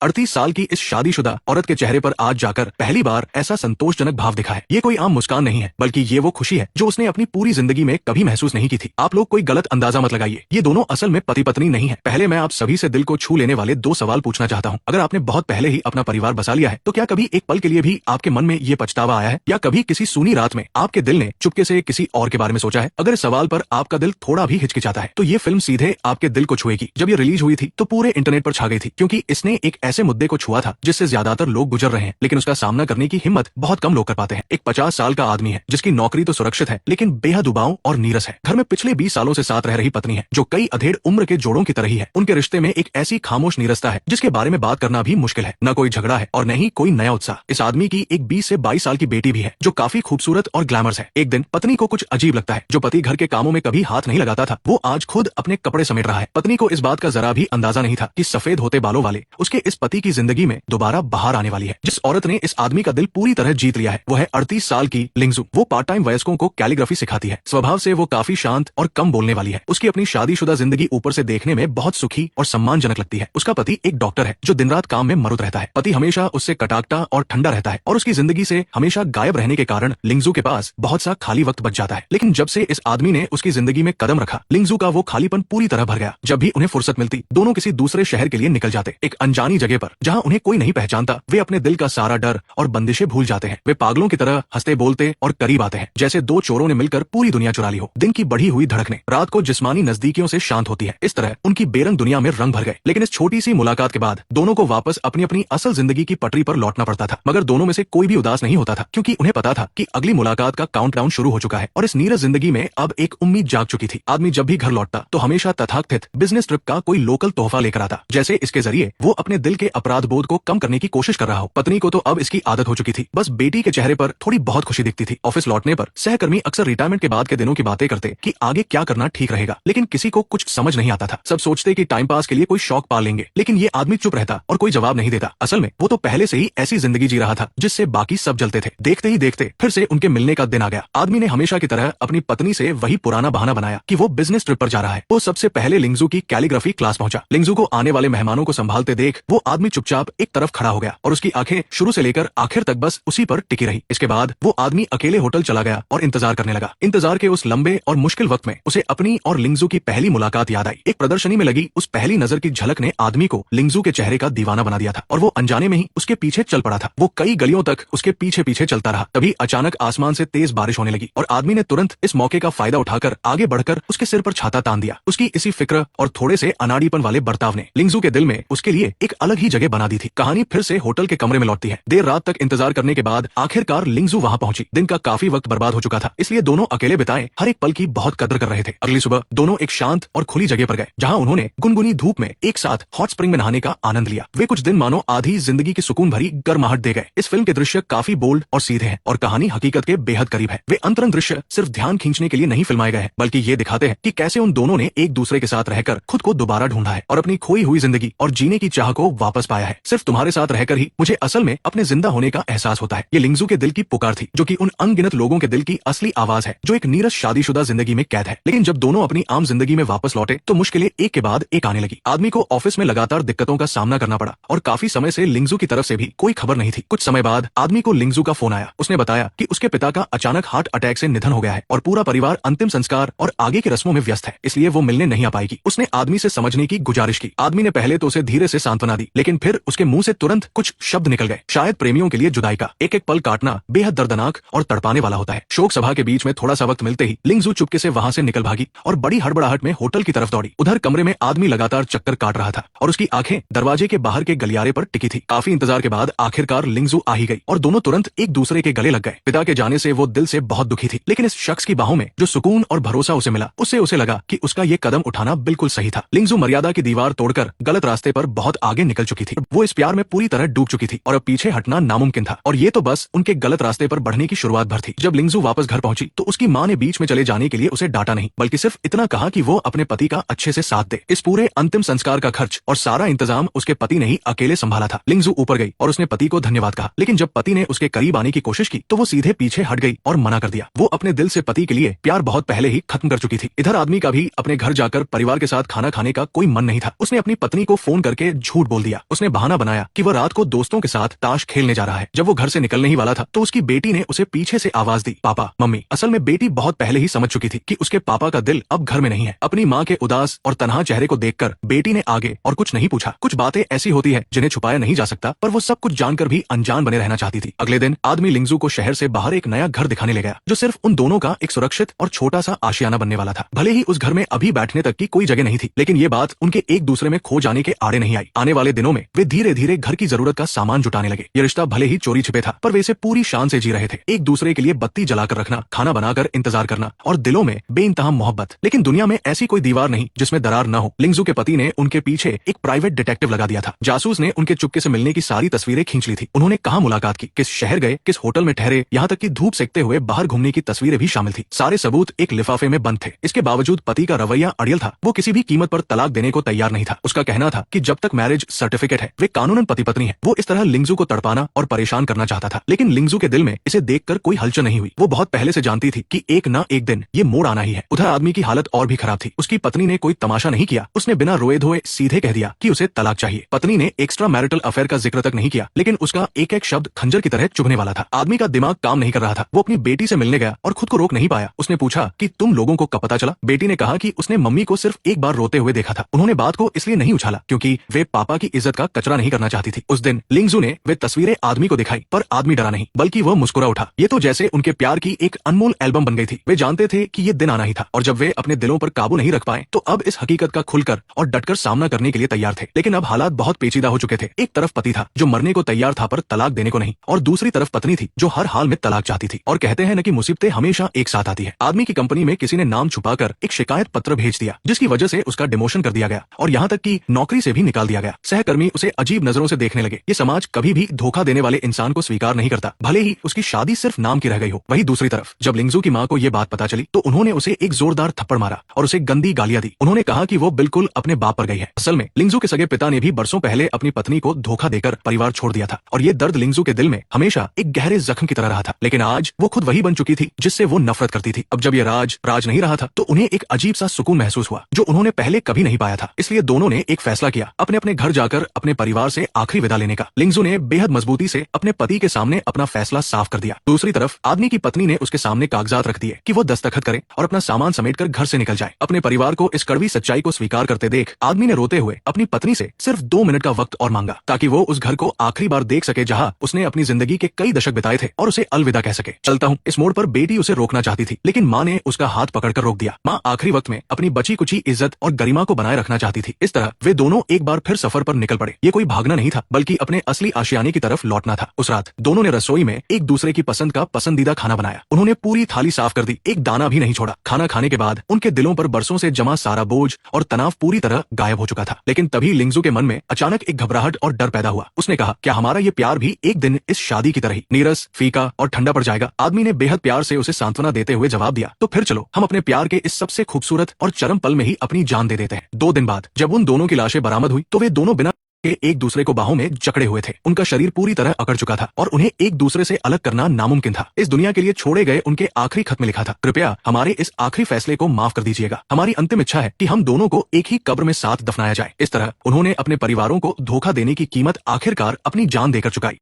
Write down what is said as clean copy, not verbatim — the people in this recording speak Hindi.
38 साल की इस शादीशुदा औरत के चेहरे पर आज जाकर पहली बार ऐसा संतोषजनक भाव दिखा है। ये कोई आम मुस्कान नहीं है, बल्कि ये वो खुशी है जो उसने अपनी पूरी जिंदगी में कभी महसूस नहीं की थी। आप लोग कोई गलत अंदाजा मत लगाइए, ये दोनों असल में पति पत्नी नहीं है। पहले मैं आप सभी से दिल को छू लेने वाले 2 सवाल पूछना चाहता हूँ। अगर आपने बहुत पहले ही अपना परिवार बसा लिया है, तो क्या कभी एक पल के लिए भी आपके मन में ये पछतावा आया है, या कभी किसी सूनी रात में आपके दिल ने चुपके से किसी और के बारे में सोचा है? अगर इस सवाल पर आपका दिल थोड़ा भी हिचकिचाता है, तो ये फिल्म सीधे आपके दिल को छुएगी। जब ये रिलीज हुई थी तो पूरे इंटरनेट पर छा गई थी, क्योंकि इसने एक ऐसे मुद्दे को छुआ था जिससे ज्यादातर लोग गुजर रहे हैं, लेकिन उसका सामना करने की हिम्मत बहुत कम लोग कर पाते हैं। एक 50 साल का आदमी है जिसकी नौकरी तो सुरक्षित है, लेकिन बेहद उबाऊ और नीरस है। घर में पिछले 20 सालों से साथ रह रही पत्नी है जो कई अधेड़ उम्र के जोड़ों की तरह ही है। उनके रिश्ते में एक ऐसी खामोश नीरसता है जिसके बारे में बात करना भी मुश्किल है। न कोई झगड़ा है और न ही कोई नया उत्साह। इस आदमी की एक 20 से 22 साल की बेटी भी है जो काफी खूबसूरत और ग्लैमरस है। एक दिन पत्नी को कुछ अजीब लगता है। जो पति घर के कामों में कभी हाथ नहीं लगाता था, वो आज खुद अपने कपड़े समेट रहा है। पत्नी को इस बात का जरा भी अंदाजा नहीं था कि सफेद होते बालों वाले उसके इस पति की जिंदगी में दोबारा बाहर आने वाली है। जिस औरत ने इस आदमी का दिल पूरी तरह जीत लिया है, वो है 38 साल की लिंगजू। वो पार्ट टाइम वयस्कों को कैलीग्राफी सिखाती है। स्वभाव से वो काफी शांत और कम बोलने वाली है। उसकी अपनी शादीशुदा जिंदगी ऊपर से देखने में बहुत सुखी और सम्मानजनक लगती है। उसका पति एक डॉक्टर है जो दिन रात काम में मरुत रहता है। पति हमेशा उससे कटाकटा और ठंडा रहता है और उसकी जिंदगी से हमेशा गायब रहने के कारण लिंगजू के पास बहुत सा खाली वक्त बच जाता है। लेकिन जब से इस आदमी ने उसकी जिंदगी में कदम रखा, लिंगजू का वो खालीपन पूरी तरह भर गया। जब भी उन्हें फुर्सत मिलती, दोनों किसी दूसरे शहर के लिए निकल जाते। एक अनजानी जगह पर जहाँ उन्हें कोई नहीं पहचानता, वे अपने दिल का सारा डर और बंदिशें भूल जाते हैं। वे पागलों की तरह हंसते बोलते और करीब आते हैं, जैसे 2 चोरों ने मिलकर पूरी दुनिया चुरा ली हो। दिन की बढ़ी हुई धड़कने रात को जिस्मानी नजदीकियों से शांत होती है। इस तरह उनकी बेरंग दुनिया में रंग भर गए। लेकिन इस छोटी सी मुलाकात के बाद दोनों को वापस अपनी अपनी असल जिंदगी की पटरी पर लौटना पड़ता था। मगर दोनों में से कोई भी उदास नहीं होता था, क्योंकि उन्हें पता था कि अगली मुलाकात का काउंटडाउन शुरू हो चुका है। और इस नीरस जिंदगी में अब एक उम्मीद जाग चुकी थी। आदमी जब भी घर लौटता तो हमेशा तथाकथित बिजनेस ट्रिप का कोई लोकल तोहफा लेकर आता, जैसे इसके जरिए वो अपने दिल के अपराध बोध को कम करने की कोशिश कर रहा हो। पत्नी को तो अब इसकी आदत हो चुकी थी। बस बेटी के चेहरे पर थोड़ी बहुत खुशी दिखती थी। ऑफिस लौटने पर सहकर्मी अक्सर रिटायरमेंट के बाद के दिनों की बातें करते कि आगे क्या करना ठीक रहेगा, लेकिन किसी को कुछ समझ नहीं आता था। सब सोचते कि टाइम पास के लिए कोई शौक पाल लेंगे, लेकिन ये आदमी चुप रहता और कोई जवाब नहीं देता। असल में वो तो पहले से ही ऐसी जिंदगी जी रहा था जिससे बाकी सब जलते थे। देखते ही देखते फिर से उनके मिलने का दिन आ गया। आदमी ने हमेशा की तरह अपनी पत्नी से वही पुराना बहाना बनाया कि वो बिजनेस ट्रिप पर जा रहा है। वो सबसे पहले लिंगजू की कैलीग्राफी क्लास पहुंचा। लिंगजू को आने वाले मेहमानों को संभालते देख वो आदमी चुपचाप एक तरफ खड़ा हो गया और उसकी आंखें शुरू से लेकर आखिर तक बस उसी पर टिकी रही। इसके बाद वो आदमी अकेले होटल चला गया और इंतजार करने लगा। इंतजार के उस लंबे और मुश्किल वक्त में उसे अपनी और लिंगजू की पहली मुलाकात याद आई। एक प्रदर्शनी में लगी उस पहली नजर की झलक ने आदमी को लिंगजू के चेहरे का दीवाना बना दिया था और वो अनजाने में ही उसके पीछे चल पड़ा था। वो कई गलियों तक उसके पीछे पीछे चलता रहा। तभी अचानक आसमान से तेज बारिश होने लगी और आदमी ने तुरंत इस मौके का फायदा उठाकर आगे बढ़कर उसके सिर पर छाता तान दिया। उसकी इसी फिक्र और थोड़े से अनाड़ीपन वाले बर्ताव ने लिंगजू के दिल में उसके लिए एक अलग ही जगह बना दी थी। कहानी फिर से होटल के कमरे में लौटती है। देर रात तक इंतजार करने के बाद आखिरकार लिंगजू वहां पहुंची। दिन का काफी वक्त बर्बाद हो चुका था, इसलिए दोनों अकेले बिताए हर एक पल की बहुत कदर कर रहे थे। अगली सुबह दोनों एक शांत और खुली जगह पर गए, जहां उन्होंने गुनगुनी धूप में एक साथ हॉट स्प्रिंग में नहाने का आनंद लिया। वे कुछ दिन मानो आधी जिंदगी की सुकून भरी गर्माहट दे गए। इस फिल्म के दृश्य काफी बोल्ड और सीधे हैं और कहानी हकीकत के बेहद करीब है। वे अंतरंग दृश्य सिर्फ ध्यान खींचने के लिए नहीं फिल्माए गए हैं, बल्कि ये दिखाते हैं कि कैसे उन दोनों ने एक दूसरे के साथ रहकर खुद को दोबारा ढूंढा है और अपनी खोई हुई जिंदगी और जीने की चाह को वापस पाया है। सिर्फ तुम्हारे साथ रहकर ही मुझे असल में अपने जिंदा होने का एहसास होता है। ये लिंगजू के दिल की पुकार थी, जो कि उन अनगिनत लोगों के दिल की असली आवाज है जो एक नीरस शादीशुदा जिंदगी में कैद है। लेकिन जब दोनों अपनी आम जिंदगी में वापस लौटे तो मुश्किलें एक के बाद एक आने लगी। आदमी को ऑफिस में लगातार दिक्कतों का सामना करना पड़ा और काफी समय से लिंगजू की तरफ से भी कोई खबर नहीं थी। कुछ समय बाद आदमी को लिंगजू का फोन आया। उसने बताया कि उसके पिता का अचानक हार्ट अटैक से निधन हो गया है और पूरा परिवार अंतिम संस्कार और आगे की रस्मों में व्यस्त है, इसलिए वो मिलने नहीं आ पाएगी। उसने आदमी से समझने की गुजारिश की। आदमी ने पहले तो उसे धीरे से सांत्वना दी, लेकिन फिर उसके मुंह से तुरंत कुछ शब्द निकल गए। शायद प्रेमियों के लिए जुदाई का एक एक पल काटना बेहद दर्दनाक और तड़पाने वाला होता है। शोक सभा के बीच में थोड़ा सा वक्त मिलते ही लिंगजू चुपके से वहां से निकल भागी और बड़ी हड़बड़ाहट में होटल की तरफ दौड़ी। उधर कमरे में आदमी लगातार चक्कर काट रहा था और उसकी आंखें दरवाजे के बाहर के गलियारे पर टिकी थी। काफी इंतजार के बाद आखिरकार लिंगजू आ ही गई और दोनों तुरंत एक दूसरे के गले लग गए। पिता के जाने से वो दिल से बहुत दुखी थी, लेकिन इस शख्स की बाहों में जो सुकून और भरोसा उसे मिला, उससे उसे लगा कि उसका ये कदम उठाना बिल्कुल सही था। लिंगजू मर्यादा की दीवार तोड़कर गलत रास्ते पर बहुत आगे निकल चुकी थी। वो इस प्यार में पूरी तरह डूब चुकी थी और अब पीछे हटना नामुमकिन था। और ये तो बस उनके गलत रास्ते पर बढ़ने की शुरुआत भर थी। जब लिंगजू वापस घर पहुंची तो उसकी मां ने बीच में चले जाने के लिए उसे डांटा नहीं, बल्कि सिर्फ इतना कहा कि वो अपने पति का अच्छे से साथ दे। इस पूरे अंतिम संस्कार का खर्च और सारा इंतजाम उसके पति ने ही अकेले संभाला था। लिंगजू ऊपर गई और उसने पति को धन्यवाद कहा, लेकिन जब पति ने उसके करीब आने की कोशिश की तो वो सीधे पीछे हट गई और मना कर दिया। वो अपने दिल से पति के लिए प्यार बहुत पहले ही खत्म कर चुकी थी। इधर आदमी का भी अपने घर जाकर परिवार के साथ खाना खाने का कोई मन नहीं था। उसने अपनी पत्नी को फोन करके झूठ बोल दिया लिया। उसने बहाना बनाया कि वह रात को दोस्तों के साथ ताश खेलने जा रहा है। जब वो घर से निकलने ही वाला था तो उसकी बेटी ने उसे पीछे से आवाज दी, पापा, मम्मी। असल में बेटी बहुत पहले ही समझ चुकी थी कि उसके पापा का दिल अब घर में नहीं है। अपनी माँ के उदास और तनहा चेहरे को देखकर बेटी ने आगे और कुछ नहीं पूछा। कुछ बातें ऐसी होती है जिन्हें छुपाया नहीं जा सकता, पर वो सब कुछ जानकर भी अनजान बने रहना चाहती थी। अगले दिन आदमी लिंगजू को शहर से बाहर एक नया घर दिखाने ले गया, जो सिर्फ उन दोनों का एक सुरक्षित और छोटा सा आशियाना बनने वाला था। भले ही उस घर में अभी बैठने तक की कोई जगह नहीं थी, लेकिन ये बात उनके एक दूसरे में खो जाने के आड़े नहीं आई। आने वाले दिनों में वे धीरे धीरे घर की जरूरत का सामान जुटाने लगे। ये रिश्ता भले ही चोरी छिपे था, पर वे इसे पूरी शान से जी रहे थे। एक दूसरे के लिए बत्ती जलाकर रखना, खाना बनाकर इंतजार करना और दिलों में बेइंतहा मोहब्बत। लेकिन दुनिया में ऐसी कोई दीवार नहीं जिसमें दरार न हो। लिंगजू के पति ने उनके पीछे एक प्राइवेट डिटेक्टिव लगा दिया था। जासूस ने उनके चुपके से मिलने की सारी तस्वीरें खींच ली थी। उन्होंने कहाँ मुलाकात की, किस शहर गए, किस होटल में ठहरे, यहाँ तक कि धूप सेकते हुए बाहर घूमने की तस्वीरें भी शामिल थी। सारे सबूत एक लिफाफे में बंद थे। इसके बावजूद पति का रवैया अड़ियल था। वो किसी भी कीमत पर तलाक देने को तैयार नहीं था। उसका कहना था कि जब तक मैरिज सर्टिफिकेट है वे कानूनन पति पत्नी है। वो इस तरह लिंगजू को तड़पाना और परेशान करना चाहता था, लेकिन लिंगजू के दिल में इसे देखकर कोई हलचल नहीं हुई। वो बहुत पहले से जानती थी कि एक ना एक दिन ये मोड़ आना ही है। उधर आदमी की हालत और भी खराब थी। उसकी पत्नी ने कोई तमाशा नहीं किया। उसने बिना रोए धोए सीधे कह दिया कि उसे तलाक चाहिए। पत्नी ने एक्स्ट्रा मैरिटल अफेयर का जिक्र तक नहीं किया, लेकिन उसका एक एक शब्द खंजर की तरह चुभने वाला था। आदमी का दिमाग काम नहीं कर रहा था। वो अपनी बेटी से मिलने गया और खुद को रोक नहीं पाया। उसने पूछा कि तुम लोगों को कब पता चला? बेटी ने कहा कि उसने मम्मी को सिर्फ एक बार रोते हुए देखा था। उन्होंने बात को इसलिए नहीं उछाला क्योंकि वे पापा की इज्जत का कचरा नहीं करना चाहती थी। उस दिन लिंगजू ने वे तस्वीरें आदमी को दिखाई, पर आदमी डरा नहीं, बल्कि वह मुस्कुरा उठा। ये तो जैसे उनके प्यार की एक अनमोल एल्बम बन गई थी। वे जानते थे कि ये दिन आना ही था, और जब वे अपने दिलों पर काबू नहीं रख पाए तो अब इस हकीकत का खुलकर और डटकर सामना करने के लिए तैयार थे। लेकिन अब हालात बहुत पेचीदा हो चुके थे। एक तरफ पति था जो मरने को तैयार था पर तलाक देने को नहीं, और दूसरी तरफ पत्नी थी जो हर हाल में तलाक चाहती थी। और कहते हैं न कि मुसीबतें हमेशा एक साथ आती है। आदमी की कंपनी में किसी ने नाम छुपाकर एक शिकायत पत्र भेज दिया, जिसकी वजह से उसका डिमोशन कर दिया गया और यहाँ तक कि नौकरी से भी निकाल दिया गया। सहकर्मी उसे अजीब नजरों से देखने लगे। ये समाज कभी भी धोखा देने वाले इंसान को स्वीकार नहीं करता, भले ही उसकी शादी सिर्फ नाम की रह गई हो। वहीं दूसरी तरफ जब लिंगजू की माँ को ये बात पता चली तो उन्होंने उसे एक जोरदार थप्पड़ मारा और उसे गंदी गालियां दी। उन्होंने कहा कि वो बिल्कुल अपने बाप पर गई है। असल में लिंगजू के सगे पिता ने भी बरसों पहले अपनी पत्नी को धोखा देकर परिवार छोड़ दिया था, और ये दर्द लिंगजू के दिल में हमेशा एक गहरे जख्म की तरह रहा था। लेकिन आज वो खुद वही बन चुकी थी जिससे वो नफरत करती थी। अब जब ये राज नहीं रहा था तो उन्हें एक अजीब सा सुकून महसूस हुआ जो उन्होंने पहले कभी नहीं पाया था। इसलिए दोनों ने एक फैसला किया, अपने अपने घर जाकर अपने परिवार से आखिरी विदा लेने का। लिंगजू ने बेहद मजबूती से अपने पति के सामने अपना फैसला साफ कर दिया। दूसरी तरफ आदमी की पत्नी ने उसके सामने कागजात रख दिए कि वो दस्तखत करे और अपना सामान समेटकर घर से निकल जाए। अपने परिवार को इस कड़वी सच्चाई को स्वीकार करते देख आदमी ने रोते हुए अपनी पत्नी से सिर्फ 2 मिनट का वक्त और मांगा, ताकि वो उस घर को आखिरी बार देख सके जहां उसने अपनी जिंदगी के कई दशक बिताए थे, और उसे अलविदा कह सके। चलता हूँ। इस मोड़ पर बेटी उसे रोकना चाहती थी, लेकिन माँ ने उसका हाथ पकड़कर रोक दिया। माँ आखिरी वक्त में अपनी बची कुची इज्जत और गरिमा को बनाए रखना चाहती थी। इस तरह वे दोनों एक बार फिर सफर पर निकल पड़े। ये कोई भागना नहीं था, बल्कि अपने असली आशियाने की तरफ लौटना था। उस रात दोनों ने रसोई में एक दूसरे की पसंद का पसंदीदा खाना बनाया। उन्होंने पूरी थाली साफ कर दी, एक दाना भी नहीं छोड़ा। खाना खाने के बाद उनके दिलों पर बरसों से जमा सारा बोझ और तनाव पूरी तरह गायब हो चुका था। लेकिन तभी लिंगजू के मन में अचानक एक घबराहट और डर पैदा हुआ। उसने कहा, क्या हमारा ये प्यार भी एक दिन इस शादी की तरह ही नीरस, फीका और ठंडा पड़ जाएगा? आदमी ने बेहद प्यार से उसे सांत्वना देते हुए जवाब दिया, तो फिर चलो हम अपने प्यार के इस सबसे खूबसूरत और चरम पल में ही अपनी जान दे देते हैं। 2 दिन बाद जब उन दोनों की लाशें बरामद हुई तो वे दोनों बिना के एक दूसरे को बाहों में जकड़े हुए थे। उनका शरीर पूरी तरह अकड़ चुका था और उन्हें एक दूसरे से अलग करना नामुमकिन था। इस दुनिया के लिए छोड़े गए उनके आखिरी खत में लिखा था, कृपया हमारे इस आखिरी फैसले को माफ कर दीजिएगा। हमारी अंतिम इच्छा है कि हम दोनों को एक ही कब्र में साथ दफनाया जाए। इस तरह उन्होंने अपने परिवारों को धोखा देने की कीमत आखिरकार अपनी जान देकर चुकाई।